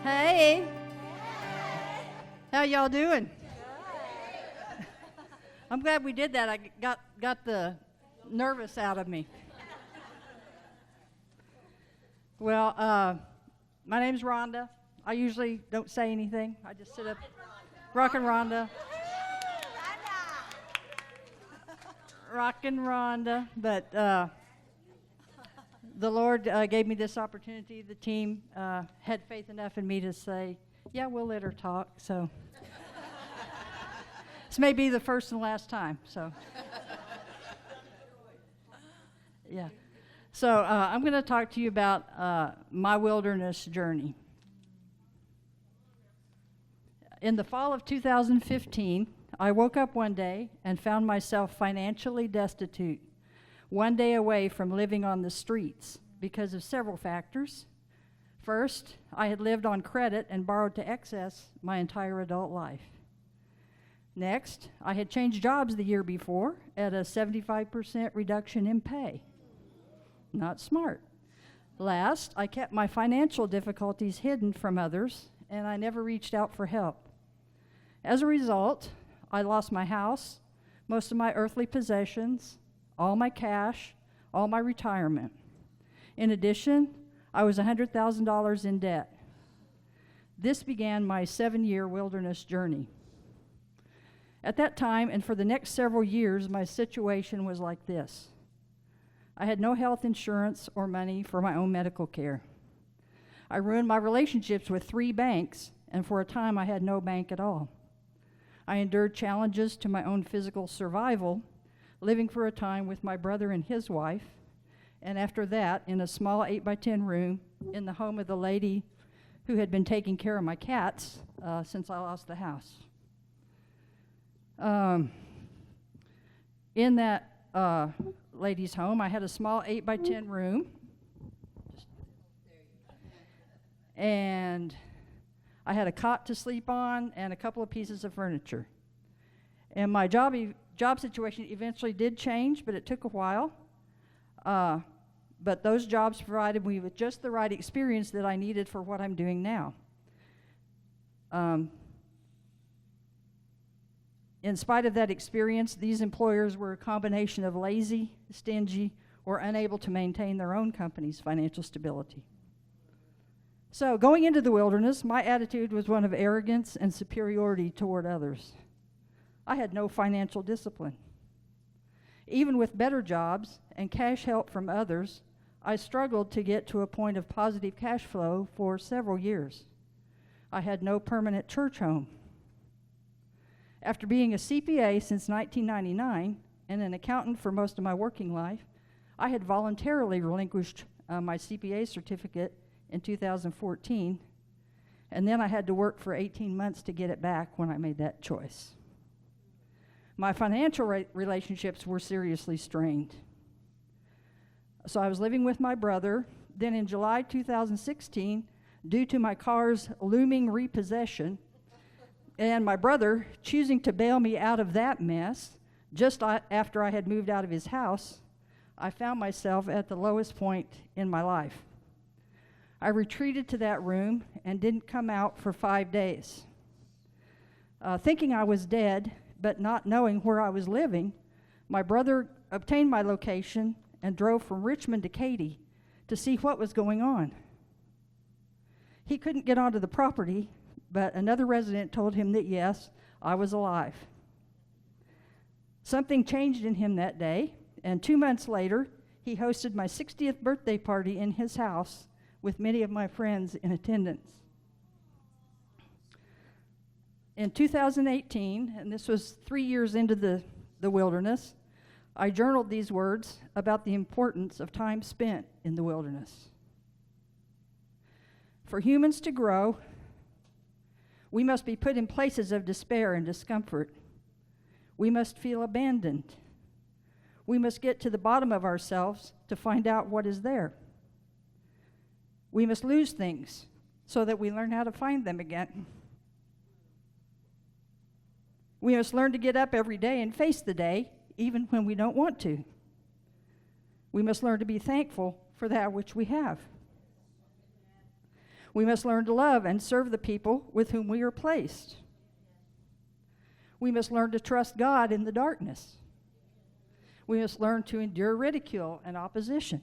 Hey. How y'all doing? I'm glad we did that. I got the nervous out of me. Well, my name's Rhonda. I usually don't say anything. I just sit up. Rockin' Rhonda. Rockin' Rhonda. But the Lord gave me this opportunity. The team had faith enough in me to say, yeah, we'll let her talk. So this may be the first and last time. So yeah. So I'm going to talk to you about my wilderness journey. In the fall of 2015, I woke up one day and found myself financially destitute, one day away from living on the streets because of several factors. First, I had lived on credit and borrowed to excess my entire adult life. Next, I had changed jobs the year before at a 75% reduction in pay. Not smart. Last, I kept my financial difficulties hidden from others, and I never reached out for help. As a result, I lost my house, most of my earthly possessions, all my cash, all my retirement. In addition, I was $100,000 in debt. This began my 7-year wilderness journey. At that time, and for the next several years, my situation was like this. I had no health insurance or money for my own medical care. I ruined my relationships with 3 banks, and for a time I had no bank at all. I endured challenges to my own physical survival, living for a time with my brother and his wife, and after that, in a small 8x10 room in the home of the lady who had been taking care of my cats since I lost the house. In that lady's home, I had a small 8x10 room, and I had a cot to sleep on and a couple of pieces of furniture. And my job situation eventually did change, but it took a while. But those jobs provided me with just the right experience that I needed for what I'm doing now. In spite of that experience, these employers were a combination of lazy, stingy, or unable to maintain their own company's financial stability. So going into the wilderness, my attitude was one of arrogance and superiority toward others. I had no financial discipline. Even with better jobs and cash help from others, I struggled to get to a point of positive cash flow for several years. I had no permanent church home. After being a CPA since 1999 and an accountant for most of my working life, I had voluntarily relinquished my CPA certificate in 2014, and then I had to work for 18 months to get it back when I made that choice. My financial relationships were seriously strained. So I was living with my brother. Then in July 2016, due to my car's looming repossession, and my brother choosing to bail me out of that mess, just after I had moved out of his house, I found myself at the lowest point in my life. I retreated to that room and didn't come out for 5 days. Thinking I was dead, but not knowing where I was living, my brother obtained my location and drove from Richmond to Katy to see what was going on. He couldn't get onto the property, but another resident told him that yes, I was alive. Something changed in him that day, and 2 months later, he hosted my 60th birthday party in his house with many of my friends in attendance. In 2018, and this was 3 years into the wilderness, I journaled these words about the importance of time spent in the wilderness. For humans to grow, we must be put in places of despair and discomfort. We must feel abandoned. We must get to the bottom of ourselves to find out what is there. We must lose things so that we learn how to find them again. We must learn to get up every day and face the day, even when we don't want to. We must learn to be thankful for that which we have. We must learn to love and serve the people with whom we are placed. We must learn to trust God in the darkness. We must learn to endure ridicule and opposition.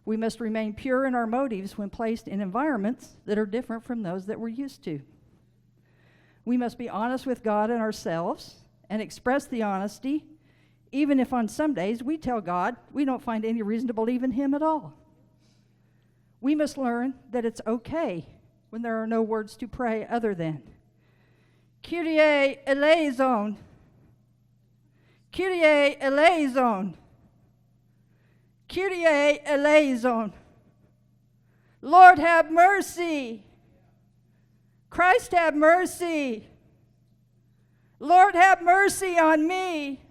We must remain pure in our motives when placed in environments that are different from those that we're used to. We must be honest with God and ourselves and express the honesty, even if on some days we tell God we don't find any reason to believe in Him at all. We must learn that it's okay when there are no words to pray other than Kyrie eleison, Kyrie eleison, Kyrie eleison. Lord have mercy. Christ have mercy. Lord have mercy on me.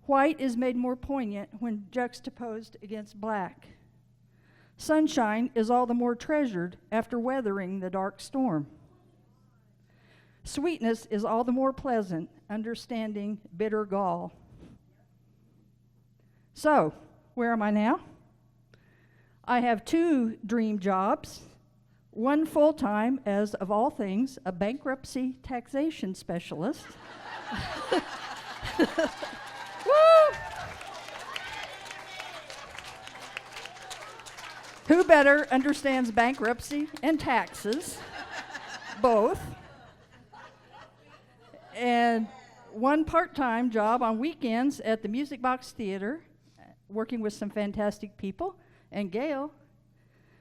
White is made more poignant when juxtaposed against black. Sunshine is all the more treasured after weathering the dark storm. Sweetness is all the more pleasant, understanding bitter gall. So, where am I now? I have 2 dream jobs, one full-time as, of all things, a bankruptcy taxation specialist. Woo! Who better understands bankruptcy and taxes? Both. And one part-time job on weekends at the Music Box Theater, working with some fantastic people. And Gail,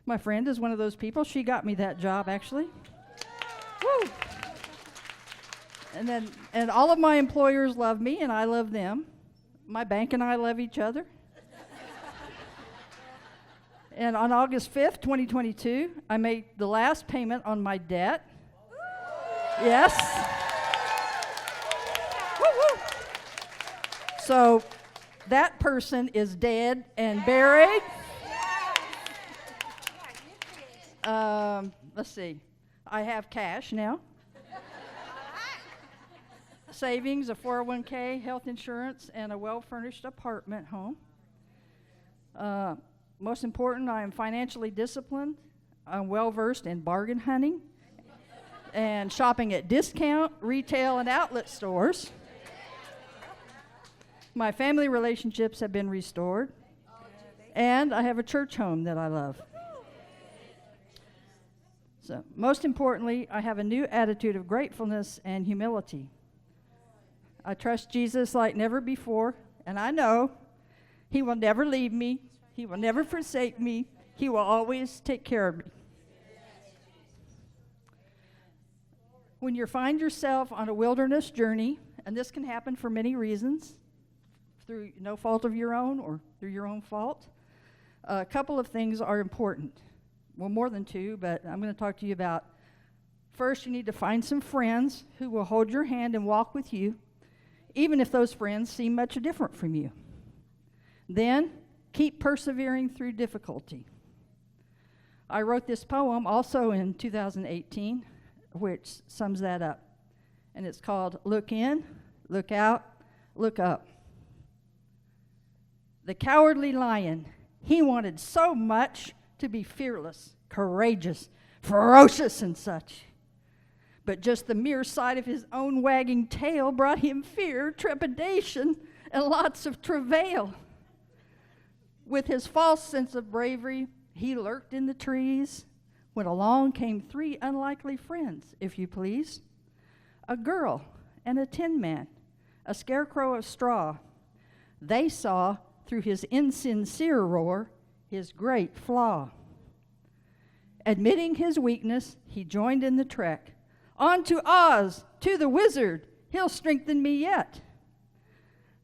my friend, is one of those people. She got me that job, actually. Woo! And all of my employers love me, and I love them. My bank and I love each other. And on August 5th, 2022, I made the last payment on my debt. Yes. Woo-woo. So that person is dead and buried. Let's see. I have cash now. Savings, a 401k, health insurance, and a well-furnished apartment home. Most important, I am financially disciplined. I'm well-versed in bargain hunting and shopping at discount, retail, and outlet stores. My family relationships have been restored, and I have a church home that I love. So, most importantly, I have a new attitude of gratefulness and humility. I trust Jesus like never before, and I know He will never leave me. He will never forsake me. He will always take care of me. When you find yourself on a wilderness journey, and this can happen for many reasons, through no fault of your own or through your own fault, a couple of things are important. Well, more than 2, but I'm going to talk to you about. First, you need to find some friends who will hold your hand and walk with you, even if those friends seem much different from you. Then, keep persevering through difficulty. I wrote this poem also in 2018, which sums that up. And it's called Look In, Look Out, Look Up. The cowardly lion, he wanted so much to be fearless, courageous, ferocious, and such. But just the mere sight of his own wagging tail brought him fear, trepidation, and lots of travail. With his false sense of bravery, he lurked in the trees when along came 3 unlikely friends, if you please. A girl and a tin man, a scarecrow of straw. They saw through his insincere roar his great flaw. Admitting his weakness, he joined in the trek. On to Oz, to the wizard, he'll strengthen me yet.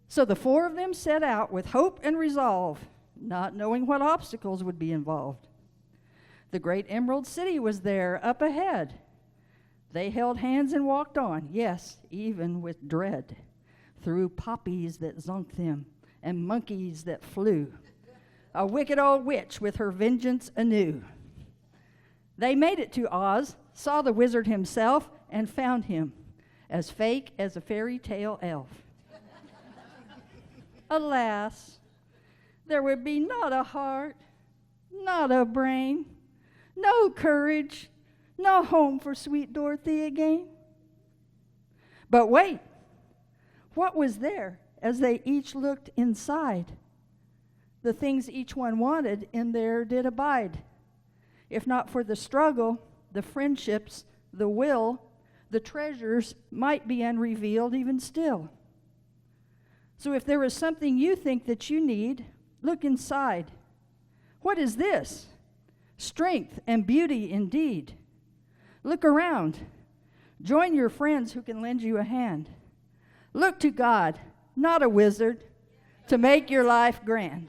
So the 4 of them set out with hope and resolve, not knowing what obstacles would be involved. The great Emerald City was there up ahead. They held hands and walked on, yes, even with dread, through poppies that zonked them and monkeys that flew. A wicked old witch with her vengeance anew. They made it to Oz, saw the wizard himself, and found him as fake as a fairy tale elf. Alas, there would be not a heart without a brain, no courage, no home for sweet Dorothy again. But wait, what was there as they each looked inside? The things each one wanted in there did abide. If not for the struggle, the friendships, the will, the treasures might be unrevealed even still. So if there is something you think that you need, look inside. What is this? Strength and beauty indeed. Look around. Join your friends who can lend you a hand. Look to God, not a wizard, to make your life grand.